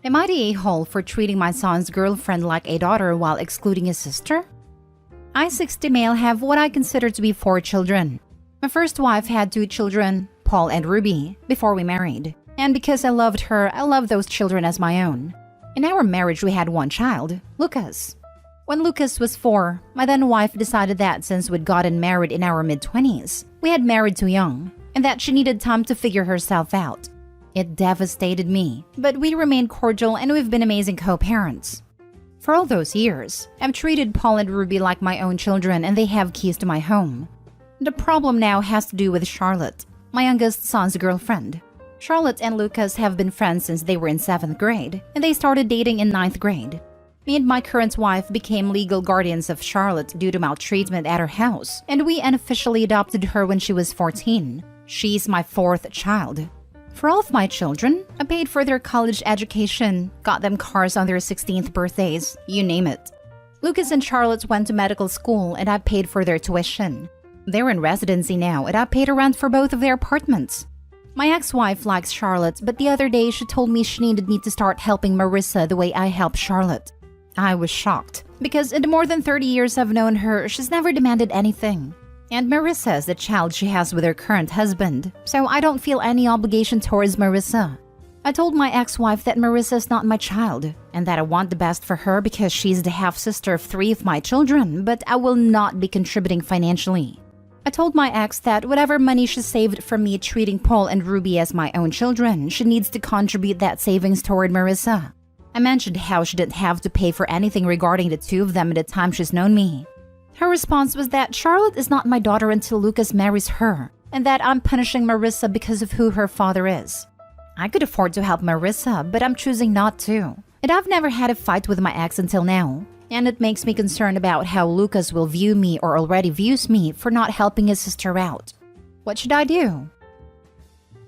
Am I the a-hole for treating my son's girlfriend like a daughter while excluding his sister? I, 60 male, have what I consider to be 4 children. My first wife had 2 children, Paul and Ruby, before we married. And because I loved her, I loved those children as my own. In our marriage, we had 1 child, Lucas. When Lucas was 4, my then wife decided that since we'd gotten married in our mid-20s, we had married too young, and that she needed time to figure herself out. It devastated me, but we remained cordial and we've been amazing co-parents. For all those years, I've treated Paul and Ruby like my own children and they have keys to my home. The problem now has to do with Charlotte, my youngest son's girlfriend. Charlotte and Lucas have been friends since they were in 7th grade, and they started dating in 9th grade. Me and my current wife became legal guardians of Charlotte due to maltreatment at her house, and we unofficially adopted her when she was 14. She's my 4th child. For all of my children, I paid for their college education, got them cars on their 16th birthdays, you name it. Lucas and Charlotte went to medical school and I paid for their tuition. They're in residency now and I paid a rent for both of their apartments. My ex-wife likes Charlotte, but the other day she told me she needed me to start helping Marissa the way I help Charlotte. I was shocked, because in the more than 30 years I've known her, she's never demanded anything. And Marissa is the child she has with her current husband, so I don't feel any obligation towards Marissa. I told my ex-wife that Marissa is not my child, and that I want the best for her because she's the half-sister of 3 of my children, but I will not be contributing financially. I told my ex that whatever money she saved from me treating Paul and Ruby as my own children, she needs to contribute that savings toward Marissa. I mentioned how she didn't have to pay for anything regarding the 2 of them at the time she's known me. Her response was that Charlotte is not my daughter until Lucas marries her, and that I'm punishing Marissa because of who her father is. I could afford to help Marissa, but I'm choosing not to. And I've never had a fight with my ex until now, and it makes me concerned about how Lucas will view me or already views me for not helping his sister out. What should I do?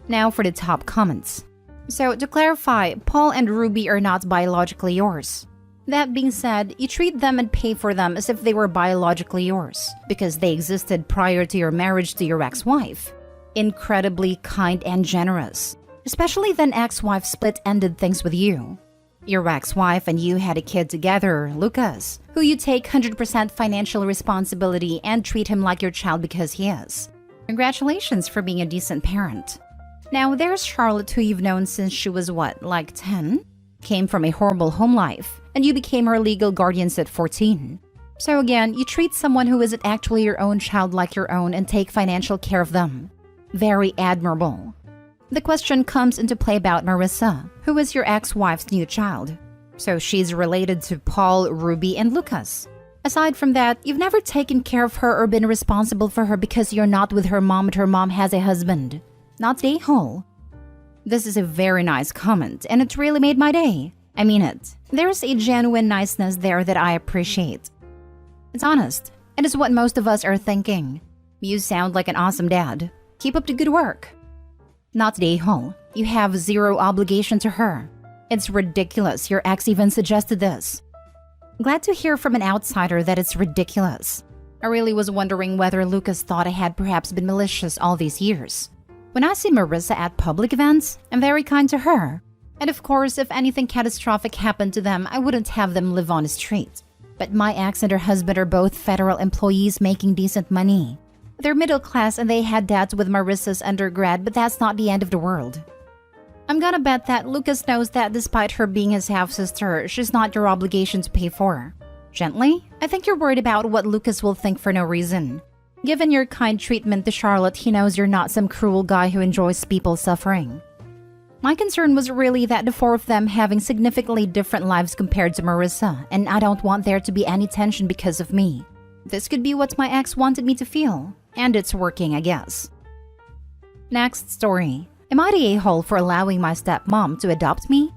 Now for the top comments. So to clarify, Paul and Ruby are not biologically yours. That being said, you treat them and pay for them as if they were biologically yours, because they existed prior to your marriage to your ex-wife. Incredibly kind and generous. Especially then ex-wife split-ended things with you. Your ex-wife and you had a kid together, Lucas, who you take 100% financial responsibility and treat him like your child because he is. Congratulations for being a decent parent. Now there's Charlotte, who you've known since she was what, like 10? Came from a horrible home life, and you became her legal guardians at 14. So again, you treat someone who isn't actually your own child like your own and take financial care of them. Very admirable. The question comes into play about Marissa, who is your ex-wife's new child. So she's related to Paul, Ruby, and Lucas. Aside from that, you've never taken care of her or been responsible for her because you're not with her mom and her mom has a husband. Not a hole. This is a very nice comment, and it really made my day. I mean it. There's a genuine niceness there that I appreciate. It's honest. It is what most of us are thinking. You sound like an awesome dad. Keep up the good work. Not the a-hole. You have 0 obligation to her. It's ridiculous your ex even suggested this. Glad to hear from an outsider that it's ridiculous. I really was wondering whether Lucas thought I had perhaps been malicious all these years. When I see Marissa at public events, I'm very kind to her. And of course, if anything catastrophic happened to them, I wouldn't have them live on the street. But my ex and her husband are both federal employees making decent money. They're middle class and they had dads with Marissa's undergrad, but that's not the end of the world. I'm gonna bet that Lucas knows that despite her being his half-sister, she's not your obligation to pay for. Gently, I think you're worried about what Lucas will think for no reason. Given your kind treatment to Charlotte, he knows you're not some cruel guy who enjoys people suffering. My concern was really that the 4 of them having significantly different lives compared to Marissa, and I don't want there to be any tension because of me. This could be what my ex wanted me to feel, and it's working, I guess. Next story. Am I the a-hole for allowing my stepmom to adopt me?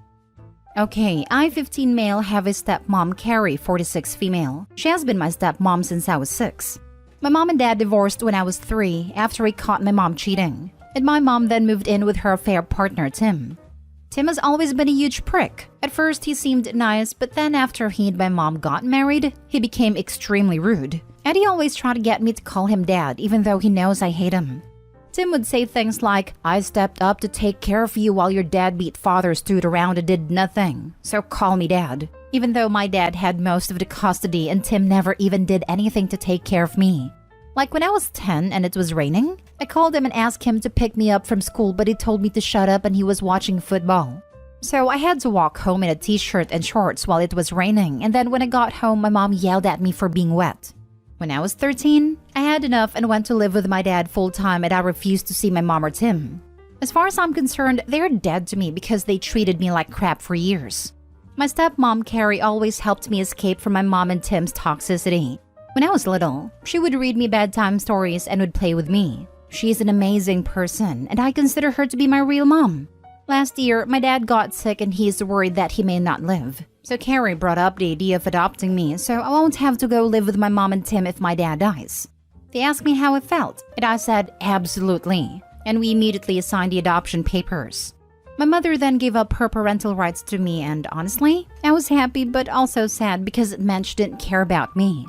Okay, I, 15 male, have a stepmom, Carrie, 46 female. She has been my stepmom since I was 6. My mom and dad divorced when I was 3 after he caught my mom cheating, and my mom then moved in with her affair partner, Tim. Tim has always been a huge prick. At first, he seemed nice, but then after he and my mom got married, he became extremely rude. And he always tried to get me to call him dad, even though he knows I hate him. Tim would say things like, "I stepped up to take care of you while your deadbeat father stood around and did nothing, so call me dad," even though my dad had most of the custody and Tim never even did anything to take care of me. Like when I was 10 and it was raining, I called him and asked him to pick me up from school, but he told me to shut up and he was watching football. So I had to walk home in a t-shirt and shorts while it was raining, and then when I got home, my mom yelled at me for being wet. When I was 13, I had enough and went to live with my dad full-time, and I refused to see my mom or Tim. As far as I'm concerned, they're dead to me because they treated me like crap for years. My stepmom, Carrie, always helped me escape from my mom and Tim's toxicity. When I was little, she would read me bedtime stories and would play with me. She's an amazing person, and I consider her to be my real mom. Last year, my dad got sick and he's worried that he may not live. So Carrie brought up the idea of adopting me, so I won't have to go live with my mom and Tim if my dad dies. They asked me how it felt, and I said, absolutely. And we immediately signed the adoption papers. My mother then gave up her parental rights to me, and honestly, I was happy but also sad because it meant she didn't care about me.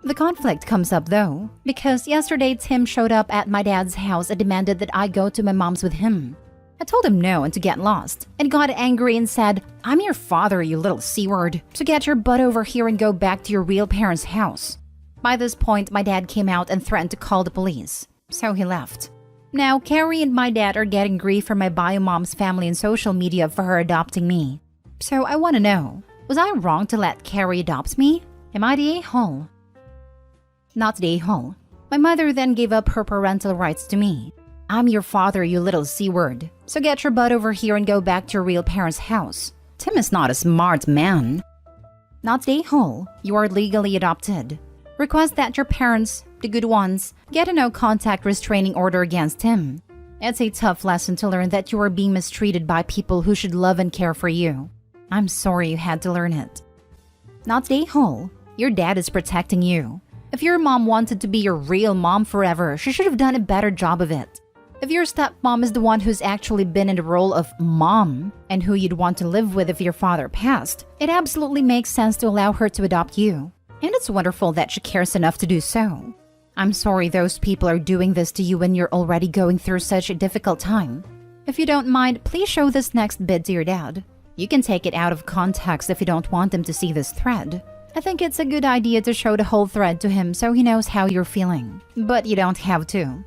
The conflict comes up though, because yesterday Tim showed up at my dad's house and demanded that I go to my mom's with him. I told him no and to get lost, and got angry and said, "I'm your father, you little C-word, so get your butt over here and go back to your real parents' house." By this point, my dad came out and threatened to call the police, so he left. Now, Carrie and my dad are getting grief from my bio mom's family and social media for her adopting me. So I want to know, was I wrong to let Carrie adopt me? Am I the a-hole? Not the a-hole. My mother then gave up her parental rights to me. "I'm your father, you little C-word. So get your butt over here and go back to your real parents' house. Tim is not a smart man." Not the a-hole. You are legally adopted. Request that your parents, the good ones, get a no-contact restraining order against him. It's a tough lesson to learn that you are being mistreated by people who should love and care for you. I'm sorry you had to learn it. Not the a-hole. Your dad is protecting you. If your mom wanted to be your real mom forever, she should have done a better job of it. If your stepmom is the one who's actually been in the role of mom and who you'd want to live with if your father passed, it absolutely makes sense to allow her to adopt you. And it's wonderful that she cares enough to do so. I'm sorry those people are doing this to you when you're already going through such a difficult time. If you don't mind, please show this next bid to your dad. You can take it out of context if you don't want him to see this thread. I think it's a good idea to show the whole thread to him so he knows how you're feeling. But you don't have to.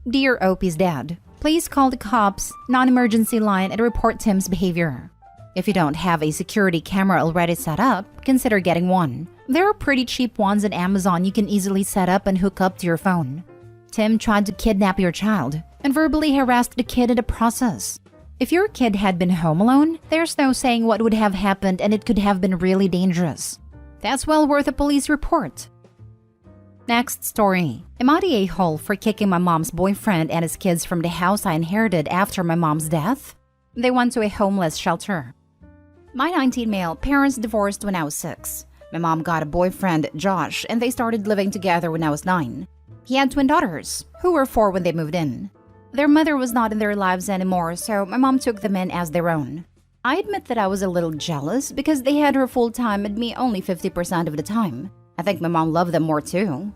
Dear Opie's dad, please call the cops, non-emergency line, and report Tim's behavior. If you don't have a security camera already set up, consider getting one. There are pretty cheap ones on Amazon you can easily set up and hook up to your phone. Tim tried to kidnap your child and verbally harassed the kid in the process. If your kid had been home alone, there's no saying what would have happened, and it could have been really dangerous. That's well worth a police report. Next story. Am I the a-hole for kicking my mom's boyfriend and his kids from the house I inherited after my mom's death? They went to a homeless shelter. My 19 male parents divorced when I was 6. My mom got a boyfriend, Josh, and they started living together when I was 9. He had twin daughters, who were 4 when they moved in. Their mother was not in their lives anymore, so my mom took them in as their own. I admit that I was a little jealous because they had her full-time and me only 50% of the time. I think my mom loved them more too.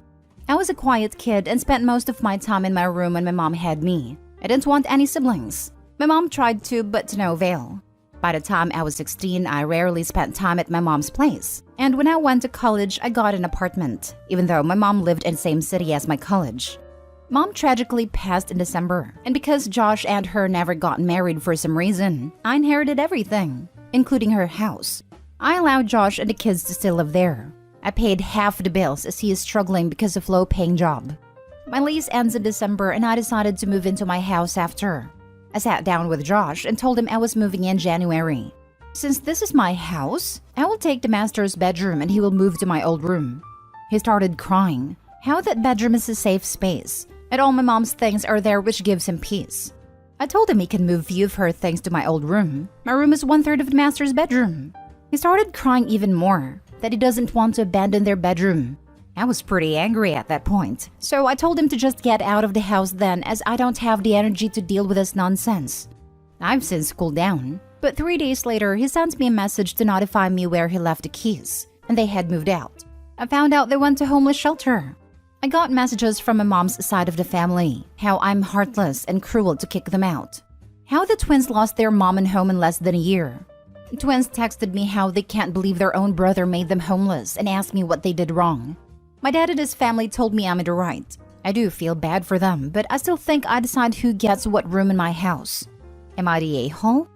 I was a quiet kid and spent most of my time in my room when my mom had me. I didn't want any siblings. My mom tried to, but to no avail. By the time I was 16, I rarely spent time at my mom's place. And when I went to college, I got an apartment, even though my mom lived in the same city as my college. Mom tragically passed in December, and because Josh and her never got married for some reason, I inherited everything, including her house. I allowed Josh and the kids to still live there. I paid half the bills as he is struggling because of low-paying job. My lease ends in December and I decided to move into my house after. I sat down with Josh and told him I was moving in January. Since this is my house, I will take the master's bedroom and he will move to my old room. He started crying. How that bedroom is a safe space, and all my mom's things are there, which gives him peace. I told him he can move few of her things to my old room. My room is 1/3 of the master's bedroom. He started crying even more, that he doesn't want to abandon their bedroom. I was pretty angry at that point, so I told him to just get out of the house then, as I don't have the energy to deal with this nonsense. I've since cooled down, but 3 days later he sent me a message to notify me where he left the keys, and they had moved out. I found out they went to homeless shelter. I got messages from my mom's side of the family, how I'm heartless and cruel to kick them out. How the twins lost their mom and home in less than a year. The twins texted me how they can't believe their own brother made them homeless and asked me what they did wrong. My dad and his family told me I'm in the right. I do feel bad for them, but I still think I decide who gets what room in my house. Am I the a-hole?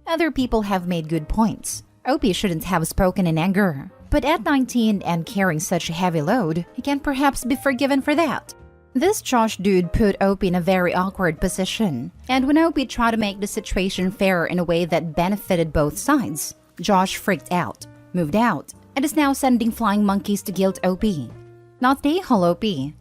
Other people have made good points. Opie shouldn't have spoken in anger. But at 19 and carrying such a heavy load, he can perhaps be forgiven for that. This Josh dude put Opie in a very awkward position, and when Opie tried to make the situation fair in a way that benefited both sides, Josh freaked out, moved out, and is now sending flying monkeys to guilt Opie. Not the whole Opie.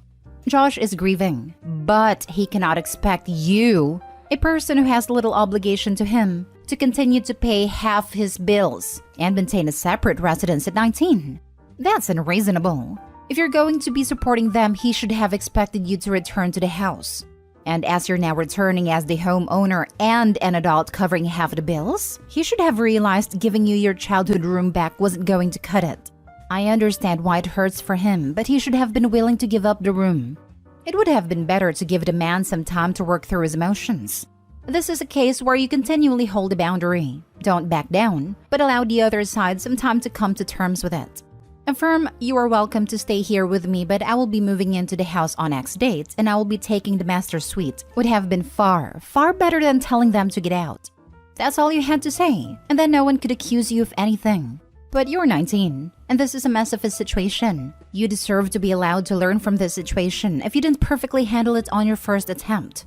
Josh is grieving, but he cannot expect you, a person who has little obligation to him, to continue to pay half his bills and maintain a separate residence at 19. That's unreasonable. If you're going to be supporting them, he should have expected you to return to the house. And as you're now returning as the homeowner and an adult covering half the bills, he should have realized giving you your childhood room back wasn't going to cut it. I understand why it hurts for him, but he should have been willing to give up the room. It would have been better to give the man some time to work through his emotions. This is a case where you continually hold a boundary. Don't back down, but allow the other side some time to come to terms with it. Affirm, you are welcome to stay here with me, but I will be moving into the house on X date and I will be taking the master suite. Would have been far, far better than telling them to get out. That's all you had to say, and then no one could accuse you of anything. But you're 19, and this is a mess of a situation. You deserve to be allowed to learn from this situation if you didn't perfectly handle it on your first attempt.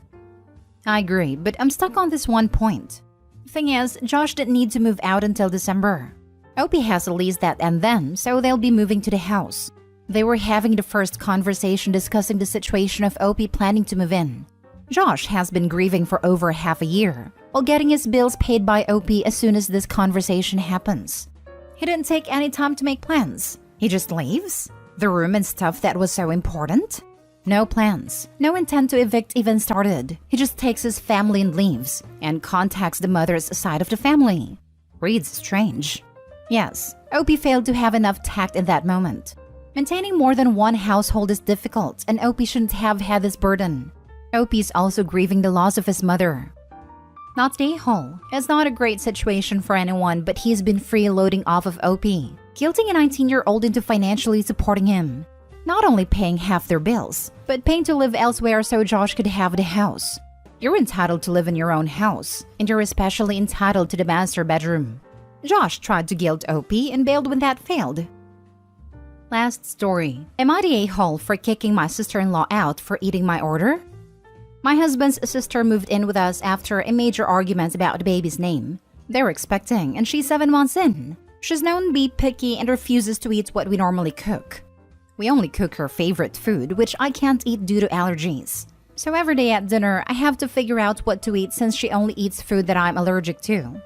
I agree, but I'm stuck on this one point. Thing is, Josh didn't need to move out until December. Opie has a lease that and then, so they'll be moving to the house. They were having the first conversation discussing the situation of Opie planning to move in. Josh has been grieving for over half a year, while getting his bills paid by Opie as soon as this conversation happens. He didn't take any time to make plans. He just leaves? The room and stuff that was so important? No plans. No intent to evict even started. He just takes his family and leaves, and contacts the mother's side of the family. Reads strange. Yes, Opie failed to have enough tact in that moment. Maintaining more than one household is difficult, and Opie shouldn't have had this burden. Opie is also grieving the loss of his mother. Not the a-hole. It's not a great situation for anyone, but he's been freeloading off of Opie, guilting a 19-year-old into financially supporting him. Not only paying half their bills, but paying to live elsewhere so Josh could have the house. You're entitled to live in your own house, and you're especially entitled to the master bedroom. Josh tried to guilt Opie and bailed when that failed. Last story. Am I the a-hole for kicking my sister-in-law out for eating my order? My husband's sister moved in with us after a major argument about the baby's name. They were expecting, and she's 7 months in. She's known to be picky and refuses to eat what we normally cook. We only cook her favorite food, which I can't eat due to allergies. So every day at dinner, I have to figure out what to eat since she only eats food that I'm allergic to.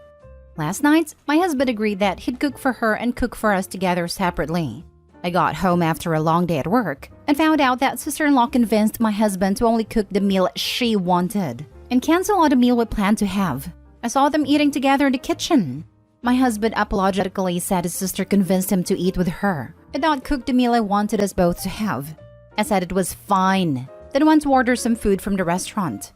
Last night, my husband agreed that he'd cook for her and cook for us together separately. I got home after a long day at work and found out that sister-in-law convinced my husband to only cook the meal she wanted and cancel on the meal we planned to have. I saw them eating together in the kitchen. My husband apologetically said his sister convinced him to eat with her and not cook the meal I wanted us both to have. I said it was fine, then went to order some food from the restaurant.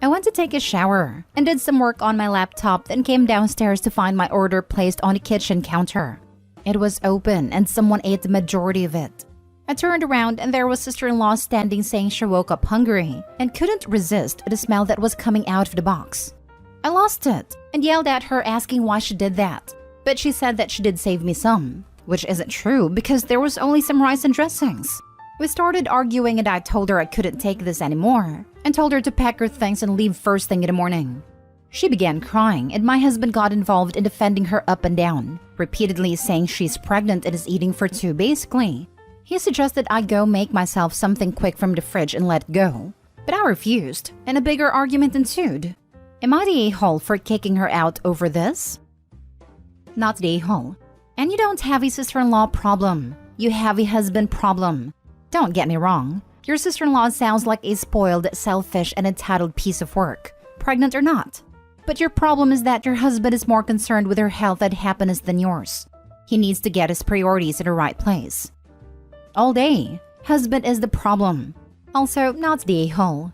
I went to take a shower and did some work on my laptop, then came downstairs to find my order placed on the kitchen counter. It was open and someone ate the majority of it. I turned around and there was sister-in-law standing saying she woke up hungry and couldn't resist the smell that was coming out of the box. I lost it and yelled at her asking why she did that, but she said that she did save me some, which isn't true because there was only some rice and dressings. We started arguing and I told her I couldn't take this anymore and told her to pack her things and leave first thing in the morning. She began crying and my husband got involved in defending her up and down, repeatedly saying she's pregnant and is eating for two basically. He suggested I go make myself something quick from the fridge and let go, but I refused and a bigger argument ensued. Am I the a-hole for kicking her out over this? Not the a-hole. And you don't have a sister-in-law problem. You have a husband problem. Don't get me wrong. Your sister-in-law sounds like a spoiled, selfish, and entitled piece of work, pregnant or not. But your problem is that your husband is more concerned with her health and happiness than yours. He needs to get his priorities in the right place. All day, Husband is the problem. Also, not the a-hole.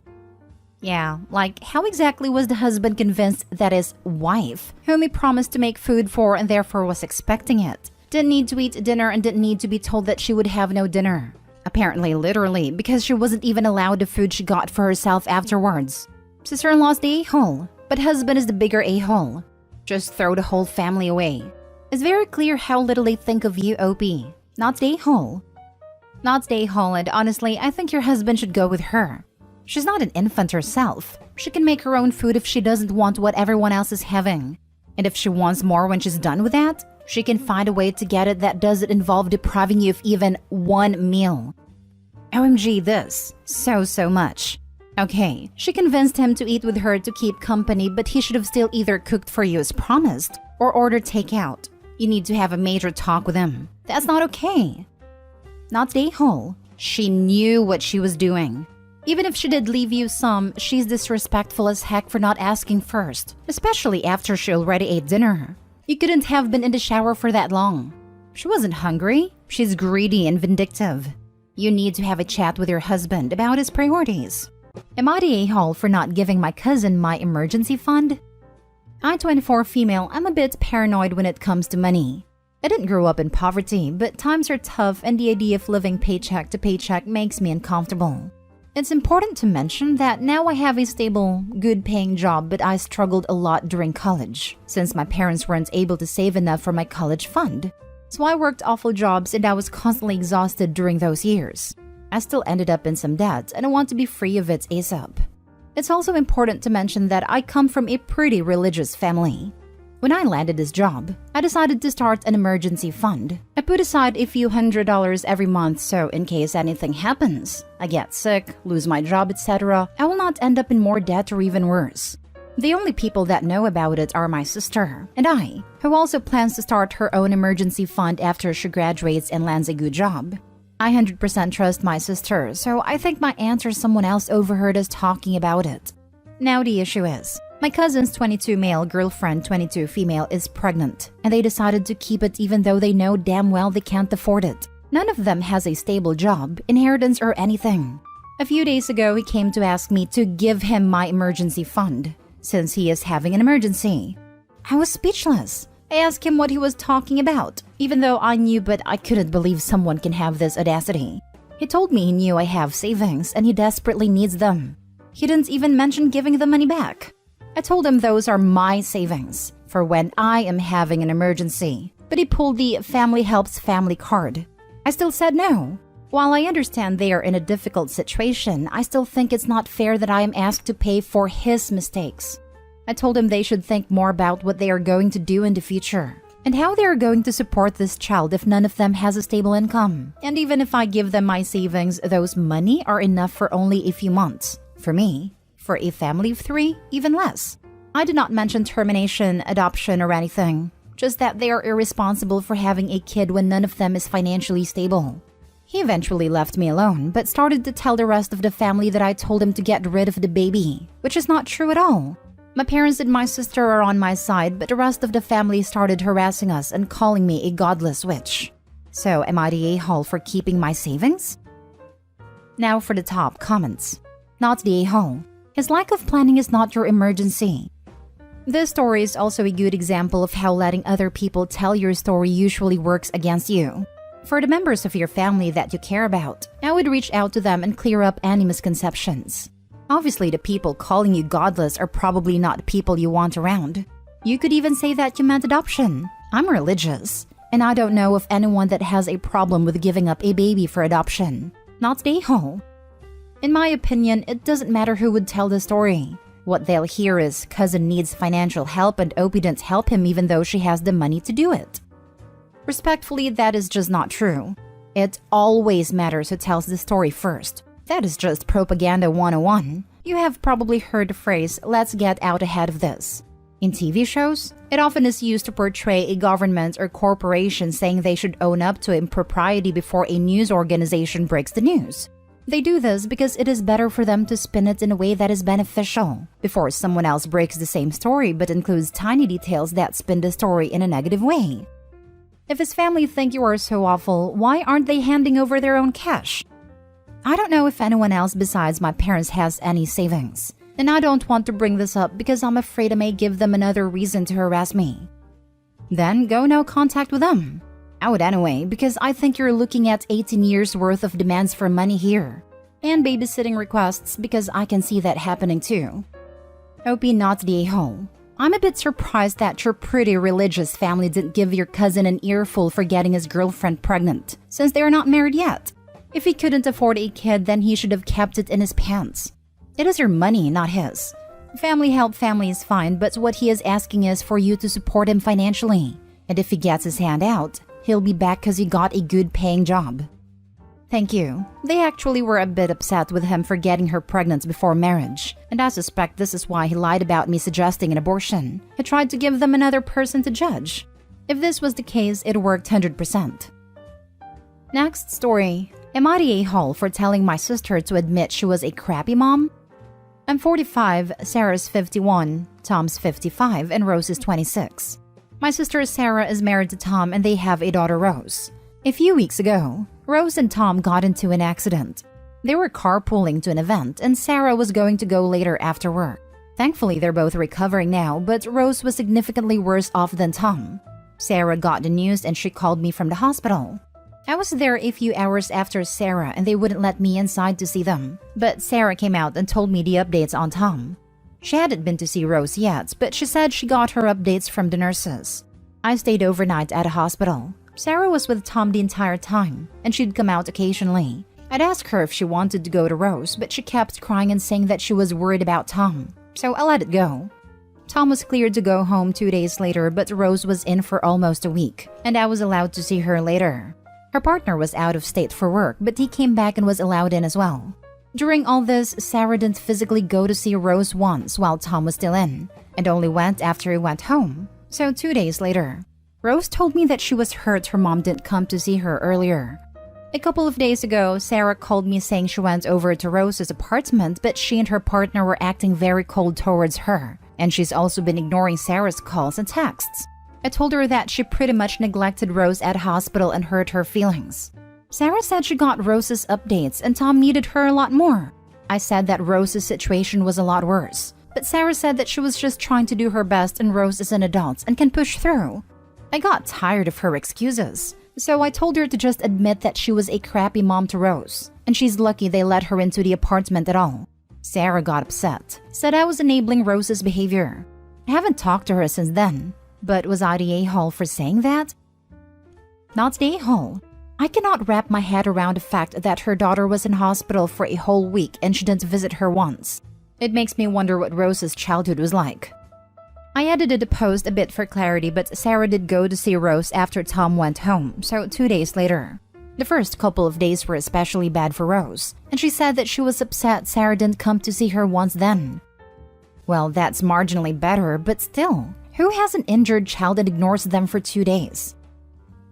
Yeah, like how exactly was the husband convinced that his wife, whom he promised to make food for and therefore was expecting it, didn't need to eat dinner and didn't need to be told that she would have no dinner? Apparently, literally, because she wasn't even allowed the food she got for herself afterwards. Sister-in-law's the a-hole, but husband is the bigger a-hole. Just throw the whole family away. It's very clear how little they think of you, OP. Not the a-hole. Not the a-hole, and honestly, I think your husband should go with her. She's not an infant herself. She can make her own food if she doesn't want what everyone else is having. And if she wants more when she's done with that, she can find a way to get it that doesn't involve depriving you of even one meal. OMG this. So much. Okay, she convinced him to eat with her to keep company, but he should have still either cooked for you as promised or ordered takeout. You need to have a major talk with him. That's not okay. Not the a-hole. She knew what she was doing. Even if she did leave you some, she's disrespectful as heck for not asking first, especially after she already ate dinner. You couldn't have been in the shower for that long. She wasn't hungry. She's greedy and vindictive. You need to have a chat with your husband about his priorities. Am I the a-hole for not giving my cousin my emergency fund? I'm 24 female. I'm a bit paranoid when it comes to money. I didn't grow up in poverty, but times are tough and the idea of living paycheck to paycheck makes me uncomfortable. It's important to mention that now I have a stable, good-paying job, but I struggled a lot during college, since my parents weren't able to save enough for my college fund. So I worked awful jobs and I was constantly exhausted during those years. I still ended up in some debt and I want to be free of it ASAP. It's also important to mention that I come from a pretty religious family. When I landed this job, I decided to start an emergency fund. I put aside a few $100s every month so in case anything happens, I get sick, lose my job, etc., I will not end up in more debt or even worse. The only people that know about it are my sister and I, who also plans to start her own emergency fund after she graduates and lands a good job. I 100% trust my sister, so I think my aunt or someone else overheard us talking about it. Now the issue is, my cousin's 22 male girlfriend, 22 female, is pregnant, and they decided to keep it even though they know damn well they can't afford it. None of them has a stable job, inheritance, or anything. A few days ago, he came to ask me to give him my emergency fund, since he is having an emergency. I was speechless. I asked him what he was talking about, even though I knew, but I couldn't believe someone can have this audacity. He told me he knew I have savings and he desperately needs them. He didn't even mention giving the money back. I told him those are my savings for when I am having an emergency, but he pulled the family helps family card. I still said no. While I understand they are in a difficult situation, I still think it's not fair that I am asked to pay for his mistakes. I told him they should think more about what they are going to do in the future and how they are going to support this child if none of them has a stable income. And even if I give them my savings, those money are enough for only a few months. For me, for a family of 3, even less. I did not mention termination, adoption, or anything, just that they are irresponsible for having a kid when none of them is financially stable. He eventually left me alone, but started to tell the rest of the family that I told him to get rid of the baby, which is not true at all. My parents and my sister are on my side, but the rest of the family started harassing us and calling me a godless witch. So am I the a-hole for keeping my savings? Now for the top comments. Not the a-hole. His lack of planning is not your emergency. This story is also a good example of how letting other people tell your story usually works against you. For the members of your family that you care about, I would reach out to them and clear up any misconceptions. Obviously, the people calling you godless are probably not people you want around. You could even say that you meant adoption. I'm religious, and I don't know of anyone that has a problem with giving up a baby for adoption. Not the a-hole. In my opinion, it doesn't matter who would tell the story. What they'll hear is cousin needs financial help and Opie didn't help him even though she has the money to do it. Respectfully, that is just not true. It always matters who tells the story first. That is just propaganda 101. You have probably heard the phrase, let's get out ahead of this. In TV shows, it often is used to portray a government or corporation saying they should own up to impropriety before a news organization breaks the news. They do this because it is better for them to spin it in a way that is beneficial, before someone else breaks the same story but includes tiny details that spin the story in a negative way. If his family think you are so awful, why aren't they handing over their own cash? I don't know if anyone else besides my parents has any savings, and I don't want to bring this up because I'm afraid I may give them another reason to harass me. Then go no contact with them. I would anyway, because I think you're looking at 18 years worth of demands for money here. And babysitting requests, because I can see that happening too. Opie not the a-hole. I'm a bit surprised that your pretty religious family didn't give your cousin an earful for getting his girlfriend pregnant, since they are not married yet. If he couldn't afford a kid, then he should have kept it in his pants. It is your money, not his. Family help family is fine, but what he is asking is for you to support him financially. And if he gets his hand out, he'll be back because he got a good paying job. Thank you. They actually were a bit upset with him for getting her pregnant before marriage, and I suspect this is why he lied about me suggesting an abortion. He tried to give them another person to judge. If this was the case, it worked 100%. Next story. Am I the a-hole for telling my sister to admit she was a crappy mom? I'm 45, Sarah's 51, Tom's 55, and Rose is 26. My sister Sarah is married to Tom and they have a daughter Rose. A few weeks ago, Rose and Tom got into an accident. They were carpooling to an event and Sarah was going to go later after work. Thankfully, they're both recovering now, but Rose was significantly worse off than Tom. Sarah got the news and she called me from the hospital. I was there a few hours after Sarah and they wouldn't let me inside to see them. But Sarah came out and told me the updates on Tom. She hadn't been to see Rose yet, but she said she got her updates from the nurses. I stayed overnight at a hospital. Sarah was with Tom the entire time, and she'd come out occasionally. I'd ask her if she wanted to go to Rose, but she kept crying and saying that she was worried about Tom, so I let it go. Tom was cleared to go home 2 days later, but Rose was in for almost a week, and I was allowed to see her later. Her partner was out of state for work, but he came back and was allowed in as well. During all this, Sarah didn't physically go to see Rose once while Tom was still in, and only went after he went home. So 2 days later, Rose told me that she was hurt her mom didn't come to see her earlier. A couple of days ago, Sarah called me saying she went over to Rose's apartment, but she and her partner were acting very cold towards her, and she's also been ignoring Sarah's calls and texts. I told her that she pretty much neglected Rose at hospital and hurt her feelings. Sarah said she got Rose's updates and Tom needed her a lot more. I said that Rose's situation was a lot worse, but Sarah said that she was just trying to do her best and Rose is an adult and can push through. I got tired of her excuses, so I told her to just admit that she was a crappy mom to Rose, and she's lucky they let her into the apartment at all. Sarah got upset, said I was enabling Rose's behavior. I haven't talked to her since then, but was I the a-hole for saying that? Not the a-hole. I cannot wrap my head around the fact that her daughter was in hospital for a whole week and she didn't visit her once. It makes me wonder what Rose's childhood was like. I edited the post a bit for clarity, but Sarah did go to see Rose after Tom went home, so 2 days later. The first couple of days were especially bad for Rose, and she said that she was upset Sarah didn't come to see her once then. Well, that's marginally better, but still, who has an injured child and ignores them for 2 days?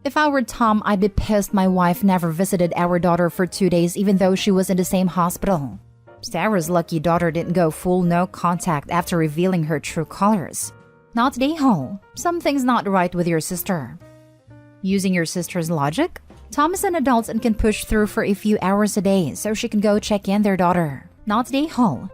If I were Tom, I'd be pissed my wife never visited our daughter for 2 days even though she was in the same hospital. Sarah's lucky daughter didn't go full no contact after revealing her true colors. Not the a-hole. Something's not right with your sister. Using your sister's logic, Tom is an adult and can push through for a few hours a day so she can go check in their daughter. Not the a-hole.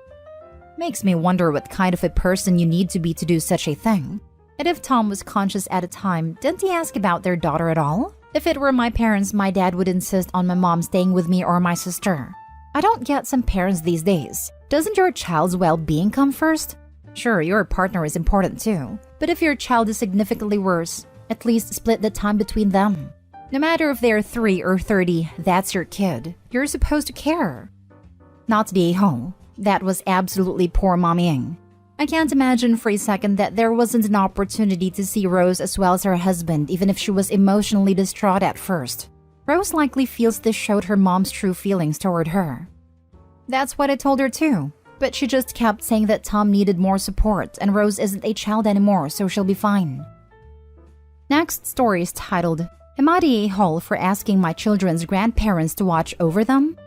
Makes me wonder what kind of a person you need to be to do such a thing. And if Tom was conscious at a time, didn't he ask about their daughter at all? If it were my parents, my dad would insist on my mom staying with me or my sister. I don't get some parents these days. Doesn't your child's well-being come first? Sure, your partner is important too, but if your child is significantly worse, at least split the time between them. No matter if they're 3 or 30, that's your kid. You're supposed to care. Not the a-hole. That was absolutely poor mommying. I can't imagine for a second that there wasn't an opportunity to see Rose as well as her husband, even if she was emotionally distraught at first. Rose likely feels this showed her mom's true feelings toward her. That's what I told her too, but she just kept saying that Tom needed more support and Rose isn't a child anymore, so she'll be fine. Next story is titled, Am I the a-hole for asking my children's grandparents to watch over them?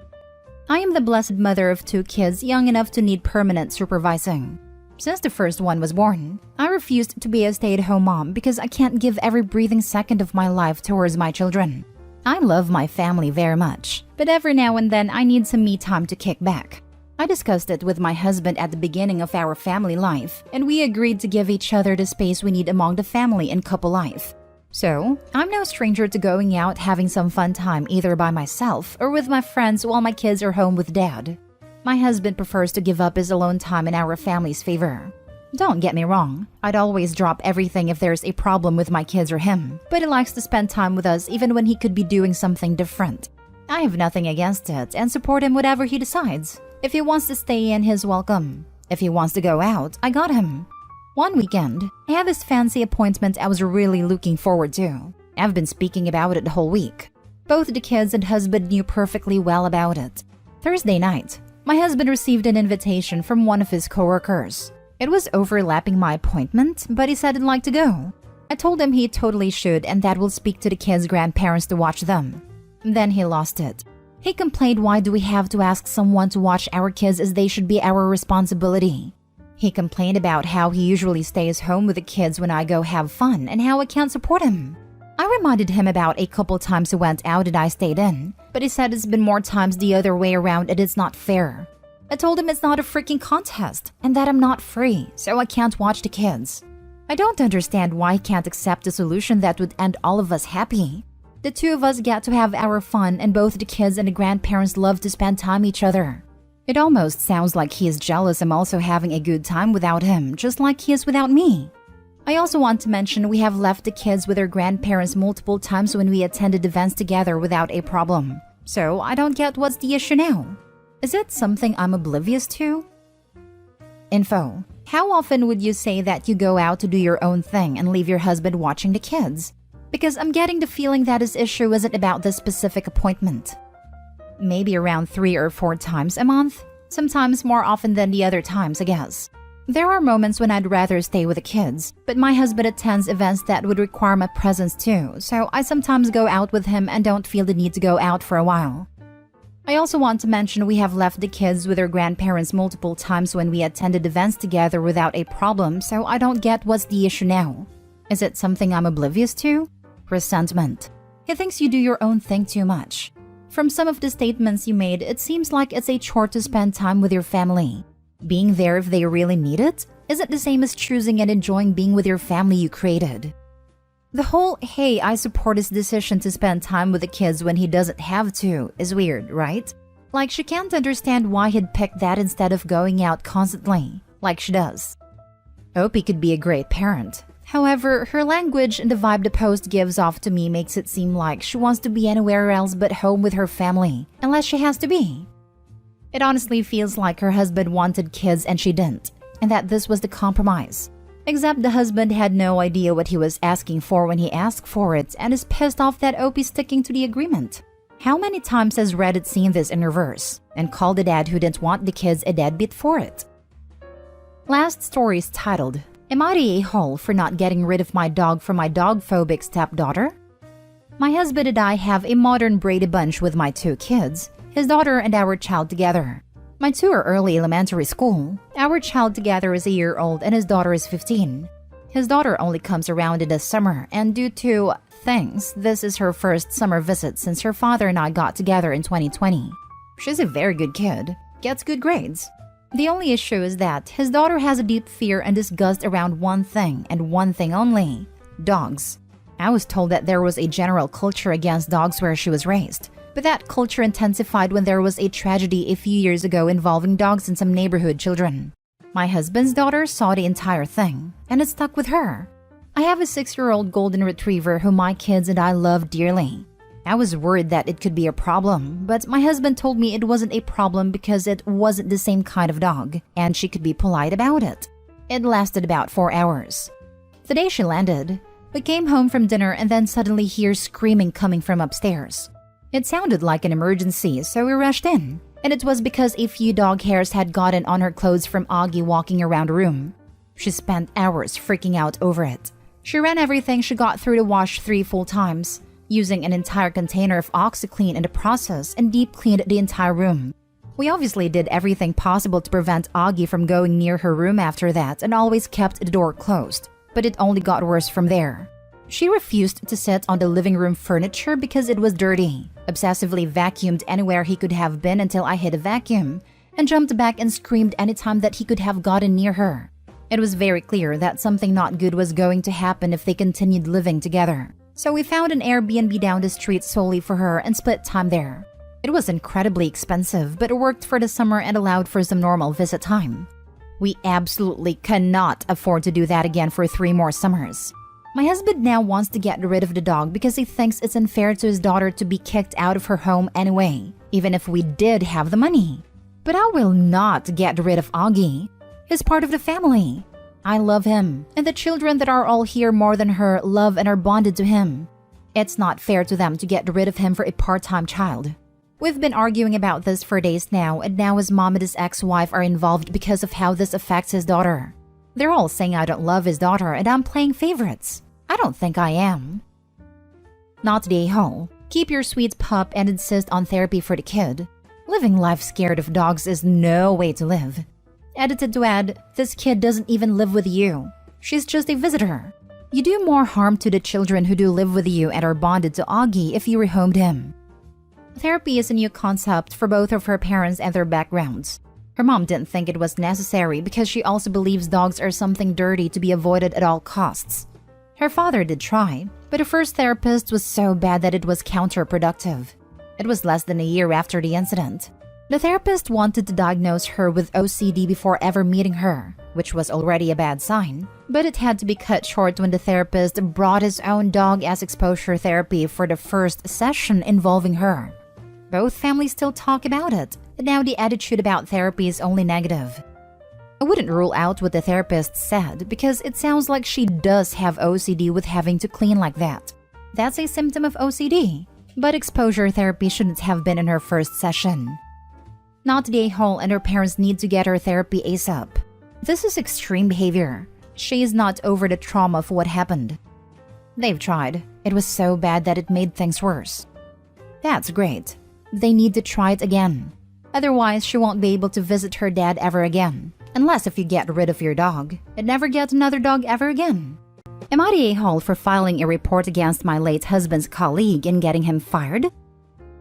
I am the blessed mother of 2 kids young enough to need permanent supervising. Since the first one was born, I refused to be a stay-at-home mom because I can't give every breathing second of my life towards my children. I love my family very much, but every now and then I need some me time to kick back. I discussed it with my husband at the beginning of our family life, and we agreed to give each other the space we need among the family and couple life. So, I'm no stranger to going out having some fun time either by myself or with my friends while my kids are home with dad. My husband prefers to give up his alone time in our family's favor. Don't get me wrong, I'd always drop everything if there's a problem with my kids or him, but he likes to spend time with us even when he could be doing something different. I have nothing against it and support him whatever he decides. If he wants to stay in, he's welcome. If he wants to go out, I got him. One weekend, I had this fancy appointment I was really looking forward to. I've been speaking about it the whole week. Both the kids and husband knew perfectly well about it. Thursday night, my husband received an invitation from one of his coworkers. It was overlapping my appointment, but he said he'd like to go. I told him he totally should and that we'll speak to the kids' grandparents to watch them. Then he lost it. He complained, why do we have to ask someone to watch our kids as they should be our responsibility? He complained about how he usually stays home with the kids when I go have fun and how I can't support him. I reminded him about a couple times he went out and I stayed in, but he said it's been more times the other way around and it's not fair. I told him it's not a freaking contest and that I'm not free, so I can't watch the kids. I don't understand why he can't accept a solution that would end all of us happy. The two of us get to have our fun and both the kids and the grandparents love to spend time each other. It almost sounds like he is jealous I'm also having a good time without him, just like he is without me. I also want to mention we have left the kids with their grandparents multiple times when we attended events together without a problem. So I don't get what's the issue now. Is it something I'm oblivious to? Info. How often would you say that you go out to do your own thing and leave your husband watching the kids? Because I'm getting the feeling that his issue isn't about this specific appointment. Maybe around 3 or 4 times a month? Sometimes more often than the other times, I guess. There are moments when I'd rather stay with the kids, but my husband attends events that would require my presence too, so I sometimes go out with him and don't feel the need to go out for a while. I also want to mention we have left the kids with their grandparents multiple times when we attended events together without a problem, so I don't get what's the issue now. Is it something I'm oblivious to? Resentment. He thinks you do your own thing too much. From some of the statements you made, it seems like it's a chore to spend time with your family. Being there if they really need it isn't the same as choosing and enjoying being with your family you created. The whole, hey, I support his decision to spend time with the kids when he doesn't have to is weird, right? Like she can't understand why he'd pick that instead of going out constantly, like she does. Opie could be a great parent. However, her language and the vibe the post gives off to me makes it seem like she wants to be anywhere else but home with her family, unless she has to be. It honestly feels like her husband wanted kids and she didn't, and that this was the compromise. Except the husband had no idea what he was asking for when he asked for it and is pissed off that Opie's sticking to the agreement. How many times has Reddit seen this in reverse and called the dad who didn't want the kids a deadbeat for it? Last story is titled, Am I the a-hole for not getting rid of my dog from my dog-phobic stepdaughter? My husband and I have a modern Brady Bunch with my 2 kids, his daughter and our child together. My 2 are early elementary school. Our child together is a year old and his daughter is 15. His daughter only comes around in the summer, and due to things, this is her first summer visit since her father and I got together in 2020. She's a very good kid, gets good grades. The only issue is that his daughter has a deep fear and disgust around one thing and one thing only: dogs. I was told that there was a general culture against dogs where she was raised. But that culture intensified when there was a tragedy a few years ago involving dogs and some neighborhood children. My husband's daughter saw the entire thing, and it stuck with her. I have a 6-year-old golden retriever who my kids and I love dearly. I was worried that it could be a problem, but my husband told me it wasn't a problem because it wasn't the same kind of dog, and she could be polite about it. It lasted about 4 hours. The day she landed, we came home from dinner and then suddenly hear screaming coming from upstairs. It sounded like an emergency, so we rushed in. And it was because a few dog hairs had gotten on her clothes from Augie walking around the room. She spent hours freaking out over it. She ran everything she got through the wash 3 full times, using an entire container of OxiClean in the process, and deep cleaned the entire room. We obviously did everything possible to prevent Augie from going near her room after that and always kept the door closed, but it only got worse from there. She refused to sit on the living room furniture because it was dirty, obsessively vacuumed anywhere he could have been until I hit a vacuum, and jumped back and screamed anytime that he could have gotten near her. It was very clear that something not good was going to happen if they continued living together. So we found an Airbnb down the street solely for her and split time there. It was incredibly expensive, but it worked for the summer and allowed for some normal visit time. We absolutely cannot afford to do that again for 3 more summers. My husband now wants to get rid of the dog because he thinks it's unfair to his daughter to be kicked out of her home anyway, even if we did have the money. But I will not get rid of Augie. He's part of the family. I love him, and the children that are all here more than her love and are bonded to him. It's not fair to them to get rid of him for a part-time child. We've been arguing about this for days now, and now his mom and his ex-wife are involved because of how this affects his daughter. They're all saying I don't love his daughter and I'm playing favorites. I don't think I am. Not today, Ho. Keep your sweet pup and insist on therapy for the kid. Living life scared of dogs is no way to live. Edited to add, this kid doesn't even live with you. She's just a visitor. You do more harm to the children who do live with you and are bonded to Augie if you rehomed him. Therapy is a new concept for both of her parents and their backgrounds. Her mom didn't think it was necessary because she also believes dogs are something dirty to be avoided at all costs. Her father did try, but her first therapist was so bad that it was counterproductive. It was less than a year after the incident. The therapist wanted to diagnose her with OCD before ever meeting her, which was already a bad sign, but it had to be cut short when the therapist brought his own dog as exposure therapy for the first session involving her. Both families still talk about it, but now the attitude about therapy is only negative. I wouldn't rule out what the therapist said because it sounds like she does have OCD with having to clean like that. That's a symptom of OCD, but exposure therapy shouldn't have been in her first session. Not today, Hall and her parents need to get her therapy ASAP. This is extreme behavior. She is not over the trauma of what happened. They've tried. It was so bad that it made things worse. That's great. They need to try it again. Otherwise, she won't be able to visit her dad ever again. Unless if you get rid of your dog, and never get another dog ever again. Am I the a-hole for filing a report against my late husband's colleague and getting him fired?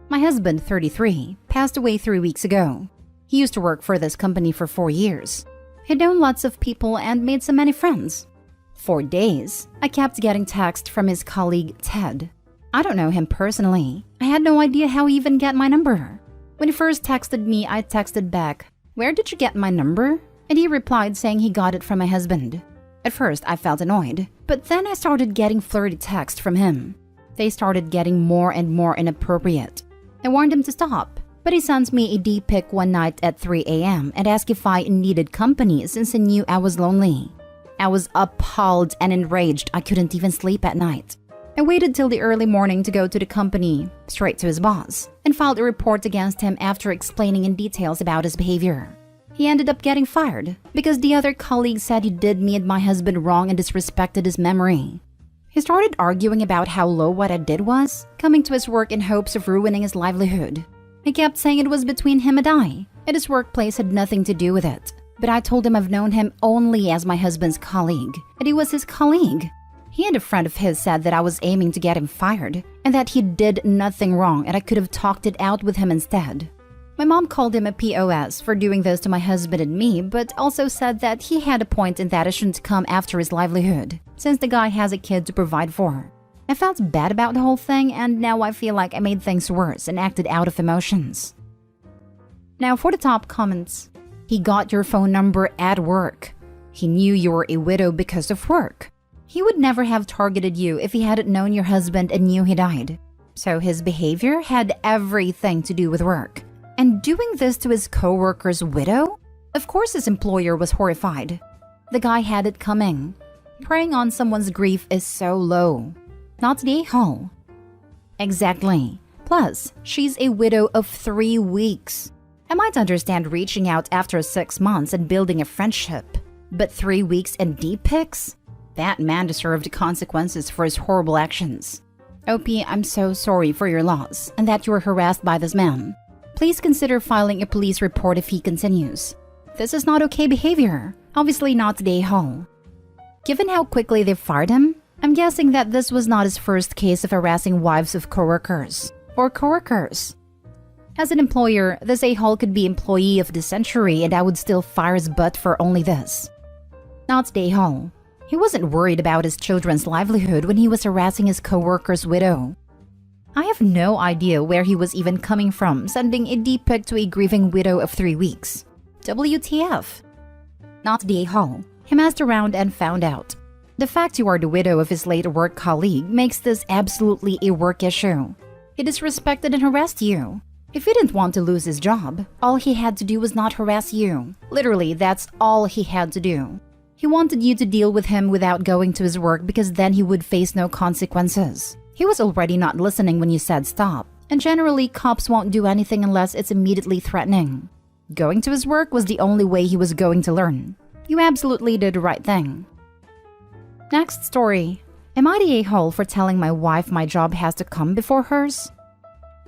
My husband, 33, passed away 3 weeks ago. He used to work for this company for 4 years. He'd known lots of people and made so many friends. For days, I kept getting texts from his colleague, Ted. I don't know him personally. I had no idea how he even got my number. When he first texted me, I texted back, "Where did you get my number?" And he replied saying he got it from my husband. At first, I felt annoyed, but then I started getting flirty texts from him. They started getting more and more inappropriate. I warned him to stop, but he sent me a D-pic one night at 3 a.m. and asked if I needed company since he knew I was lonely. I was appalled and enraged. I couldn't even sleep at night. I waited till the early morning to go to the company, straight to his boss, and filed a report against him after explaining in details about his behavior. He ended up getting fired because the other colleague said he did me and my husband wrong and disrespected his memory. He started arguing about how low what I did was, coming to his work in hopes of ruining his livelihood. He kept saying it was between him and I, and his workplace had nothing to do with it. But I told him I've known him only as my husband's colleague, and he was his colleague. He and a friend of his said that I was aiming to get him fired, and that he did nothing wrong and I could have talked it out with him instead. My mom called him a POS for doing this to my husband and me, but also said that he had a point in that it shouldn't come after his livelihood, since the guy has a kid to provide for. I felt bad about the whole thing, and now I feel like I made things worse and acted out of emotions. Now for the top comments. He got your phone number at work. He knew you were a widow because of work. He would never have targeted you if he hadn't known your husband and knew he died. So his behavior had everything to do with work. And doing this to his co-worker's widow? Of course his employer was horrified. The guy had it coming. Preying on someone's grief is so low. Not the a-hole. Exactly. Plus, she's a widow of 3 weeks. I might understand reaching out after 6 months and building a friendship. But 3 weeks and D-pics? That man deserved consequences for his horrible actions. OP, I'm so sorry for your loss and that you were harassed by this man. Please consider filing a police report if he continues. This is not okay behavior. Obviously not the a-hole. Given how quickly they fired him, I'm guessing that this was not his first case of harassing wives of coworkers. Or coworkers. As an employer, this a-hole could be employee of the century and I would still fire his butt for only this. Not the a-hole. He wasn't worried about his children's livelihood when he was harassing his coworker's widow. I have no idea where he was even coming from, sending a deep pic to a grieving widow of 3 weeks. WTF? Not the a-hole. He messed around and found out. The fact you are the widow of his late work colleague makes this absolutely a work issue. He disrespected and harassed you. If he didn't want to lose his job, all he had to do was not harass you. Literally, that's all he had to do. He wanted you to deal with him without going to his work because then he would face no consequences. He was already not listening when you said stop, and generally cops won't do anything unless it's immediately threatening. Going to his work was the only way he was going to learn. You absolutely did the right thing. Next story. Am I the a-hole for telling my wife my job has to come before hers?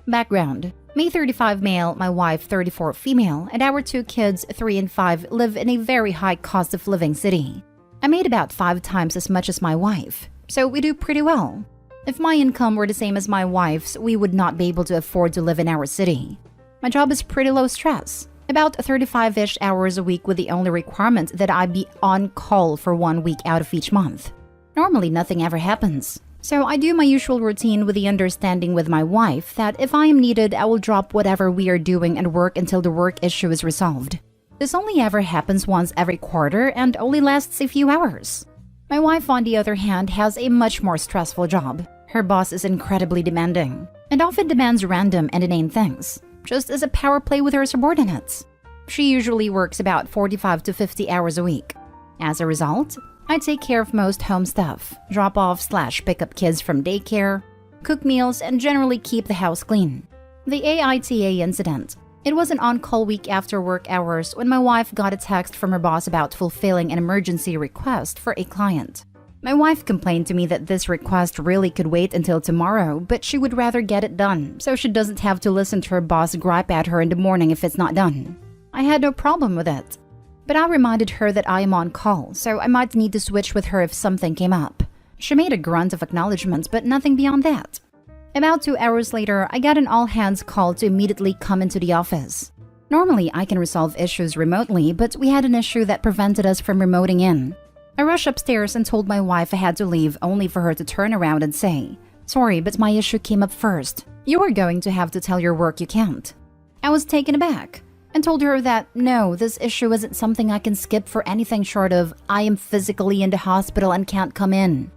Background. Me 35 male, my wife 34 female, and our 2 kids 3 and 5 live in a very high cost of living city. I made about 5 times as much as my wife, so we do pretty well. If my income were the same as my wife's, we would not be able to afford to live in our city. My job is pretty low stress, about 35-ish hours a week with the only requirement that I be on call for 1 week out of each month. Normally nothing ever happens. So I do my usual routine with the understanding with my wife that if I am needed, I will drop whatever we are doing and work until the work issue is resolved. This only ever happens once every quarter and only lasts a few hours. My wife, on the other hand, has a much more stressful job. Her boss is incredibly demanding and often demands random and inane things, just as a power play with her subordinates. She usually works about 45 to 50 hours a week. As a result, I take care of most home stuff, drop off / pick up kids from daycare, cook meals, and generally keep the house clean. The AITA incident. It was an on-call week after work hours when my wife got a text from her boss about fulfilling an emergency request for a client. My wife complained to me that this request really could wait until tomorrow, but she would rather get it done so she doesn't have to listen to her boss gripe at her in the morning if it's not done. I had no problem with it. But I reminded her that I am on call, so I might need to switch with her if something came up. She made a grunt of acknowledgement, but nothing beyond that. About 2 hours later, I got an all-hands call to immediately come into the office. Normally, I can resolve issues remotely, but we had an issue that prevented us from remoting in. I rushed upstairs and told my wife I had to leave, only for her to turn around and say, "Sorry, but my issue came up first. You are going to have to tell your work you can't." I was taken aback and told her that no, this issue isn't something I can skip for anything short of I am physically in the hospital and can't come in.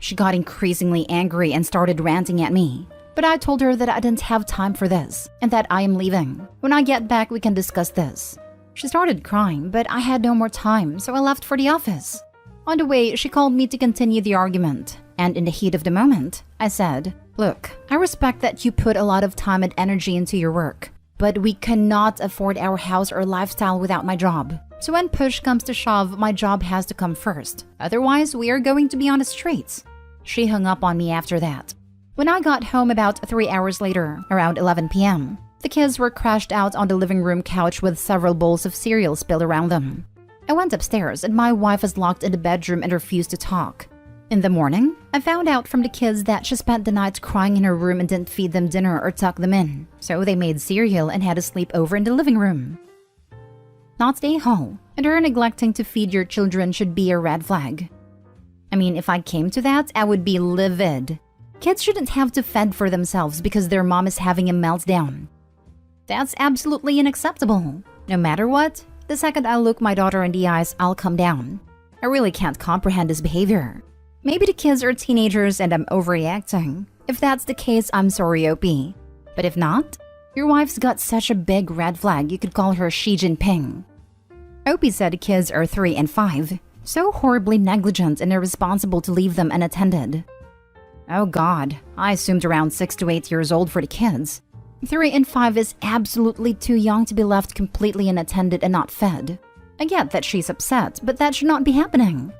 She got increasingly angry and started ranting at me, but I told her that I didn't have time for this and that I am leaving. When I get back, we can discuss this. She started crying, but I had no more time, so I left for the office. On the way, she called me to continue the argument, and in the heat of the moment, I said, "Look, I respect that you put a lot of time and energy into your work, but we cannot afford our house or lifestyle without my job. So when push comes to shove, my job has to come first. Otherwise, we are going to be on the streets." She hung up on me after that. When I got home about 3 hours later, around 11 p.m., the kids were crashed out on the living room couch with several bowls of cereal spilled around them. I went upstairs and my wife was locked in the bedroom and refused to talk. In the morning, I found out from the kids that she spent the night crying in her room and didn't feed them dinner or tuck them in, so they made cereal and had a sleepover in the living room. Not the a-hole, and her neglecting to feed your children should be a red flag. I mean, if I came to that, I would be livid. Kids shouldn't have to fend for themselves because their mom is having a meltdown. That's absolutely unacceptable. No matter what, the second I look my daughter in the eyes, I'll come down. I really can't comprehend this behavior. Maybe the kids are teenagers and I'm overreacting. If that's the case, I'm sorry, OP. But if not, your wife's got such a big red flag you could call her Xi Jinping. OP said the kids are 3 and 5. So horribly negligent and irresponsible to leave them unattended. Oh God, I assumed around 6 to 8 years old for the kids. 3 and 5 is absolutely too young to be left completely unattended and not fed. I get that she's upset, but that should not be happening.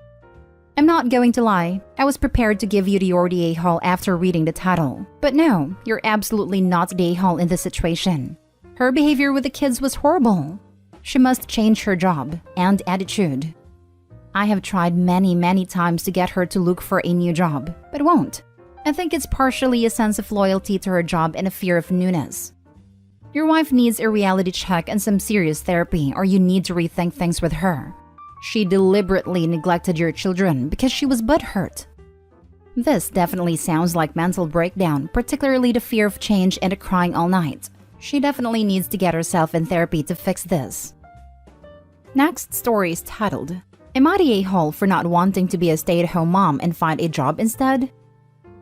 I'm not going to lie, I was prepared to give you the RDA hall after reading the title. But no, you're absolutely not the a-hole in this situation. Her behavior with the kids was horrible. She must change her job and attitude. I have tried many times to get her to look for a new job, but won't. I think it's partially a sense of loyalty to her job and a fear of newness. Your wife needs a reality check and some serious therapy, or you need to rethink things with her. She deliberately neglected your children because she was butthurt. This definitely sounds like mental breakdown, particularly the fear of change and the crying all night. She definitely needs to get herself in therapy to fix this. Next story is titled, "Am I the a-hole for not wanting to be a stay-at-home mom and find a job instead?"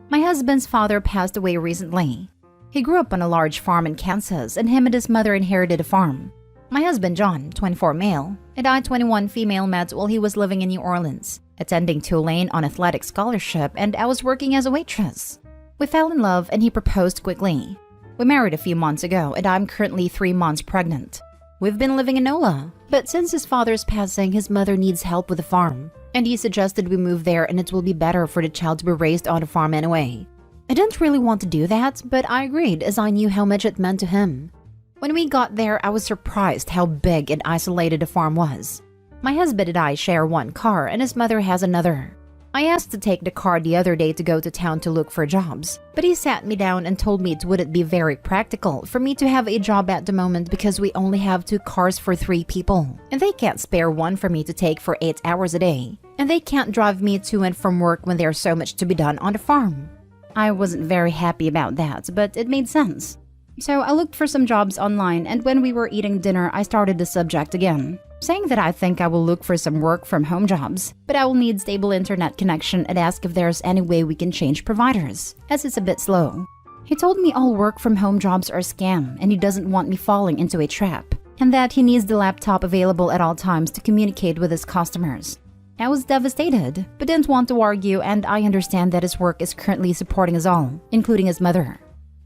My husband's father passed away recently. He grew up on a large farm in Kansas, and him and his mother inherited a farm. My husband John, 24 male, and I, 21 female, met while he was living in New Orleans, attending Tulane on athletic scholarship, and I was working as a waitress. We fell in love and he proposed quickly. We married a few months ago, and I'm currently 3 months pregnant. We've been living in NOLA, but since his father's passing, his mother needs help with the farm, and he suggested we move there and it will be better for the child to be raised on a farm anyway. I didn't really want to do that, but I agreed as I knew how much it meant to him. When we got there, I was surprised how big and isolated the farm was. My husband and I share one car, and his mother has another. I asked to take the car the other day to go to town to look for jobs, but he sat me down and told me it wouldn't be very practical for me to have a job at the moment because we only have 2 cars for 3 people, and they can't spare one for me to take for 8 hours a day, and they can't drive me to and from work when there's so much to be done on the farm. I wasn't very happy about that, but it made sense. So I looked for some jobs online, and when we were eating dinner, I started the subject again, saying that I think I will look for some work from home jobs, but I will need stable internet connection and ask if there's any way we can change providers, as it's a bit slow. He told me all work from home jobs are a scam, and he doesn't want me falling into a trap, and that he needs the laptop available at all times to communicate with his customers. I was devastated, but didn't want to argue, and I understand that his work is currently supporting us all, including his mother.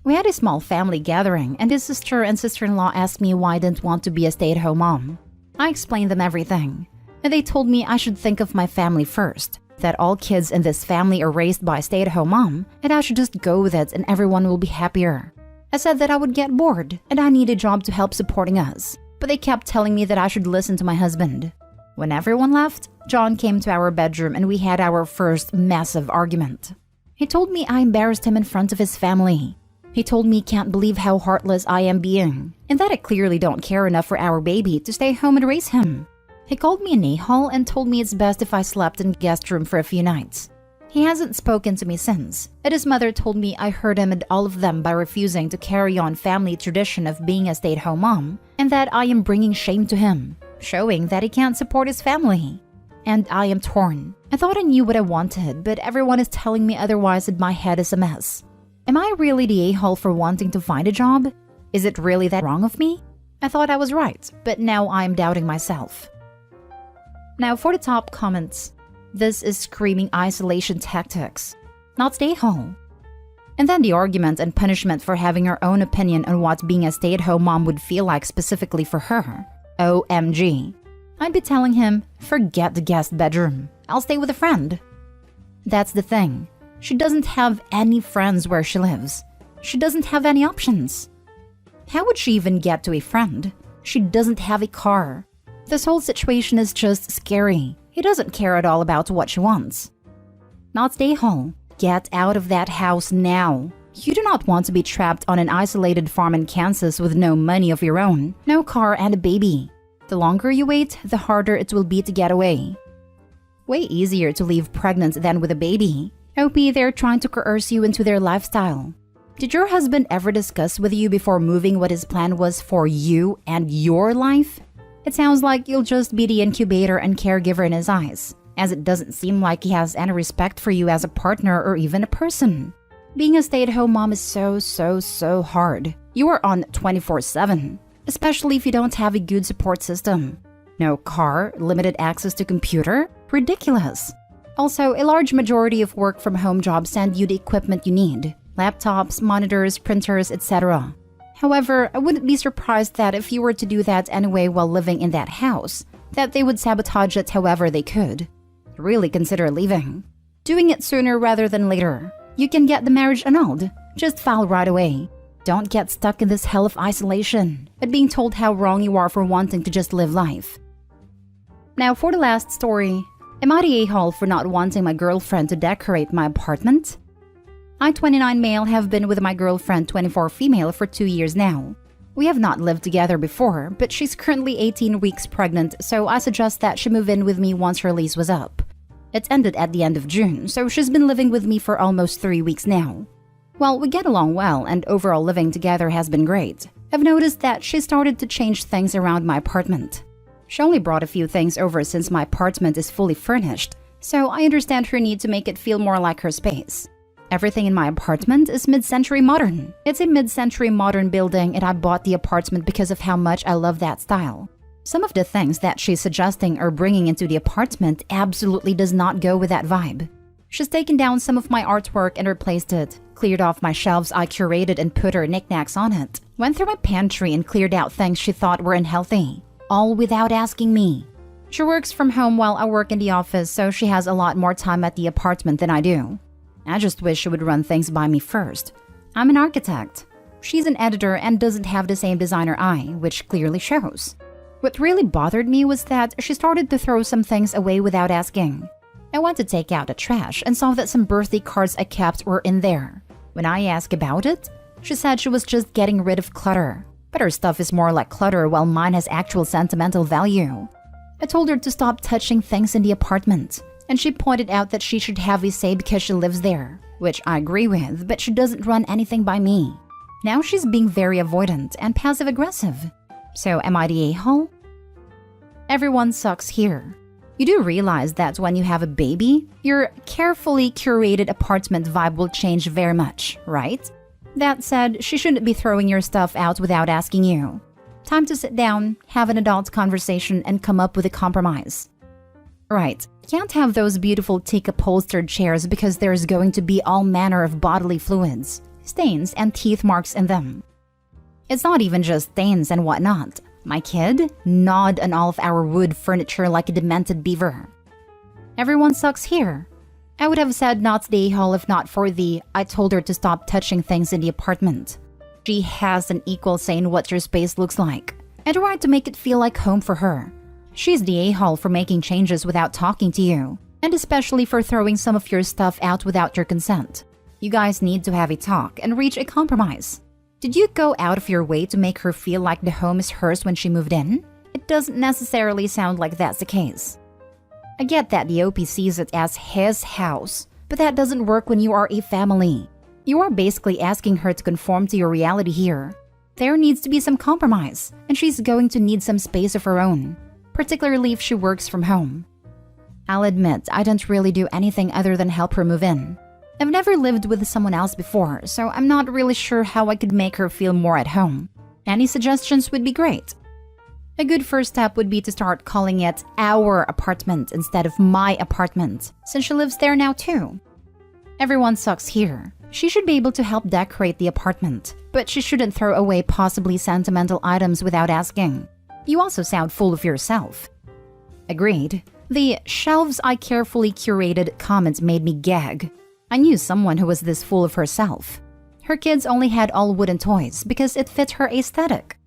We had a small family gathering, and his sister and sister-in-law asked me why I didn't want to be a stay-at-home mom. I explained them everything, and they told me I should think of my family first, that all kids in this family are raised by a stay-at-home mom, and I should just go with it and everyone will be happier. I said that I would get bored, and I need a job to help supporting us, but they kept telling me that I should listen to my husband. When everyone left, John came to our bedroom and we had our first massive argument. He told me I embarrassed him in front of his family. He told me he can't believe how heartless I am being, and that I clearly don't care enough for our baby to stay home and raise him. He called me an a-hole and told me it's best if I slept in the guest room for a few nights. He hasn't spoken to me since, and his mother told me I hurt him and all of them by refusing to carry on family tradition of being a stay-at-home mom, and that I am bringing shame to him, showing that he can't support his family. And I am torn. I thought I knew what I wanted, but everyone is telling me otherwise and my head is a mess. Am I really the a-hole for wanting to find a job? Is it really that wrong of me? I thought I was right, but now I'm doubting myself. Now for the top comments. This is screaming isolation tactics, not stay-home. And then the argument and punishment for having her own opinion on what being a stay-at-home mom would feel like specifically for her. OMG. I'd be telling him, forget the guest bedroom. I'll stay with a friend. That's the thing. She doesn't have any friends where she lives. She doesn't have any options. How would she even get to a friend? She doesn't have a car. This whole situation is just scary. He doesn't care at all about what she wants. Not stay home. Get out of that house now. You do not want to be trapped on an isolated farm in Kansas with no money of your own, no car, and a baby. The longer you wait, the harder it will be to get away. Way easier to leave pregnant than with a baby. OP, they're trying to coerce you into their lifestyle. Did your husband ever discuss with you before moving what his plan was for you and your life? It sounds like you'll just be the incubator and caregiver in his eyes, as it doesn't seem like he has any respect for you as a partner or even a person. Being a stay-at-home mom is so hard. You are on 24/7, especially if you don't have a good support system. No car, limited access to computer? Ridiculous. Also, a large majority of work-from-home jobs send you the equipment you need. Laptops, monitors, printers, etc. However, I wouldn't be surprised that if you were to do that anyway while living in that house, that they would sabotage it however they could. Really consider leaving. Doing it sooner rather than later. You can get the marriage annulled. Just file right away. Don't get stuck in this hell of isolation and being told how wrong you are for wanting to just live life. Now for the last story. Am I the a-hole for not wanting my girlfriend to decorate my apartment? I, 29 male, have been with my girlfriend, 24 female, for 2 years now. We have not lived together before, but she's currently 18 weeks pregnant, so I suggest that she move in with me once her lease was up. It ended at the end of June, so she's been living with me for almost 3 weeks now. Well, we get along well, and overall living together has been great. I've noticed that she started to change things around my apartment. She only brought a few things over since my apartment is fully furnished, so I understand her need to make it feel more like her space. Everything in my apartment is mid-century modern. It's a mid-century modern building, and I bought the apartment because of how much I love that style. Some of the things that she's suggesting or bringing into the apartment absolutely does not go with that vibe. She's taken down some of my artwork and replaced it, cleared off my shelves I curated and put her knickknacks on it, went through my pantry and cleared out things she thought were unhealthy, all without asking me. She works from home while I work in the office, so she has a lot more time at the apartment than I do. I just wish she would run things by me first. I'm an architect. She's an editor and doesn't have the same designer eye, which clearly shows. What really bothered me was that she started to throw some things away without asking. I went to take out the trash and saw that some birthday cards I kept were in there. When I asked about it, she said she was just getting rid of clutter. But her stuff is more like clutter while mine has actual sentimental value. I told her to stop touching things in the apartment, and she pointed out that she should have a say because she lives there, which I agree with, but she doesn't run anything by me. Now she's being very avoidant and passive-aggressive. So am I the a-hole? Everyone sucks here. You do realize that when you have a baby, your carefully curated apartment vibe will change very much, right? That said, she shouldn't be throwing your stuff out without asking you. Time to sit down, have an adult conversation, and come up with a compromise. Right, can't have those beautiful teak upholstered chairs because there's going to be all manner of bodily fluids, stains, and teeth marks in them. It's not even just stains and whatnot. My kid gnawed on all of our wood furniture like a demented beaver. Everyone sucks here. I would have said not the a-hole if not for the I told her to stop touching things in the apartment. She has an equal say in what your space looks like, and tried to make it feel like home for her. She's the a-hole for making changes without talking to you, and especially for throwing some of your stuff out without your consent. You guys need to have a talk and reach a compromise. Did you go out of your way to make her feel like the home is hers when she moved in? It doesn't necessarily sound like that's the case. I get that the OP sees it as his house, but that doesn't work when you are a family. You are basically asking her to conform to your reality here. There needs to be some compromise, and she's going to need some space of her own, particularly if she works from home. I'll admit, I don't really do anything other than help her move in. I've never lived with someone else before, so I'm not really sure how I could make her feel more at home. Any suggestions would be great. A good first step would be to start calling it our apartment instead of my apartment, since she lives there now too. Everyone sucks here. She should be able to help decorate the apartment, but she shouldn't throw away possibly sentimental items without asking. You also sound full of yourself. Agreed. The shelves I carefully curated comments made me gag. I knew someone who was this full of herself. Her kids only had all wooden toys because it fit her aesthetic.